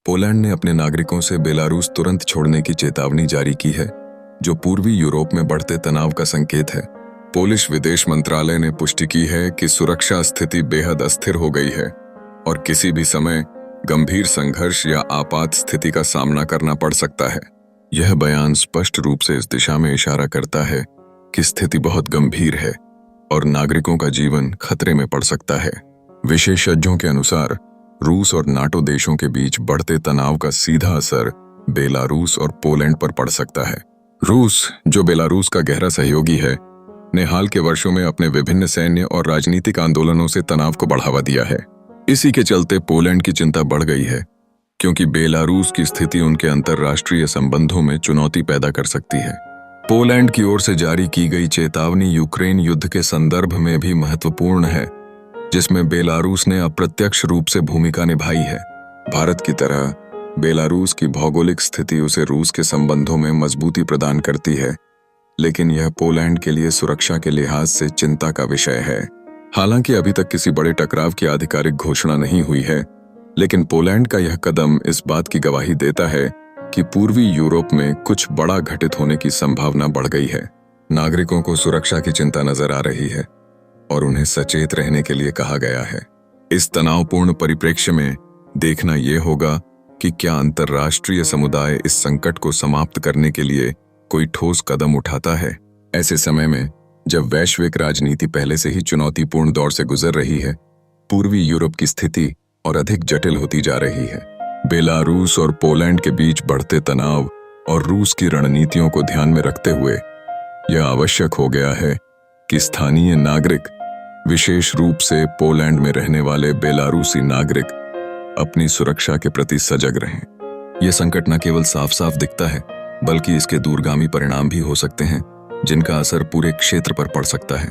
Poland ने अपने नागरिकों से बेलारूस तुरंत छोड़ने की चेतावनी जारी की है, जो पूर्वी यूरोप में बढ़ते तनाव का संकेत है। पोलिश विदेश मंत्रालय ने पुष्टि की है कि सुरक्षा स्थिति बेहद अस्थिर हो गई है और किसी भी समय गंभीर संघर्ष या आपात स्थिति का सामना करना पड़ सकता है। यह बयान स्पष्ट रूप से इस दिशा में इशारा करता है कि स्थिति बहुत गंभीर है और नागरिकों का जीवन खतरे में पड़ सकता है। विशेषज्ञों के अनुसार रूस और नाटो देशों के बीच बढ़ते तनाव का सीधा असर बेलारूस और पोलैंड पर पड़ सकता है। रूस, जो बेलारूस का गहरा सहयोगी है, ने हाल के वर्षों में अपने विभिन्न सैन्य और राजनीतिक आंदोलनों से तनाव को बढ़ावा दिया है। इसी के चलते पोलैंड की चिंता बढ़ गई है, क्योंकि बेलारूस की स्थिति उनके अंतर्राष्ट्रीय संबंधों में चुनौती पैदा कर सकती है। पोलैंड की ओर से जारी की गई चेतावनी यूक्रेन युद्ध के संदर्भ में भी महत्वपूर्ण है, जिसमें बेलारूस ने अप्रत्यक्ष रूप से भूमिका निभाई है। भारत की तरह बेलारूस की भौगोलिक स्थिति उसे रूस के संबंधों में मजबूती प्रदान करती है, लेकिन यह पोलैंड के लिए सुरक्षा के लिहाज से चिंता का विषय है। हालांकि अभी तक किसी बड़े टकराव की आधिकारिक घोषणा नहीं हुई है, लेकिन पोलैंड का यह कदम इस बात की गवाही देता है कि पूर्वी यूरोप में कुछ बड़ा घटित होने की संभावना बढ़ गई है। नागरिकों को सुरक्षा की चिंता नजर आ रही है और उन्हें सचेत रहने के लिए कहा गया है। इस तनावपूर्ण परिप्रेक्ष्य में देखना यह होगा कि क्या अंतर्राष्ट्रीय समुदाय इस संकट को समाप्त करने के लिए कोई ठोस कदम उठाता है। ऐसे समय में जब वैश्विक राजनीति पहले से ही चुनौतीपूर्ण दौर से गुजर रही है, पूर्वी यूरोप की स्थिति और अधिक जटिल होती जा रही है। बेलारूस और पोलैंड के बीच बढ़ते तनाव और रूस की रणनीतियों को ध्यान में रखते हुए यह आवश्यक हो गया है कि स्थानीय नागरिक, विशेष रूप से पोलैंड में रहने वाले बेलारूसी नागरिक, अपनी सुरक्षा के प्रति सजग रहें। यह संकट न केवल साफ साफ दिखता है, बल्कि इसके दूरगामी परिणाम भी हो सकते हैं, जिनका असर पूरे क्षेत्र पर पड़ सकता है।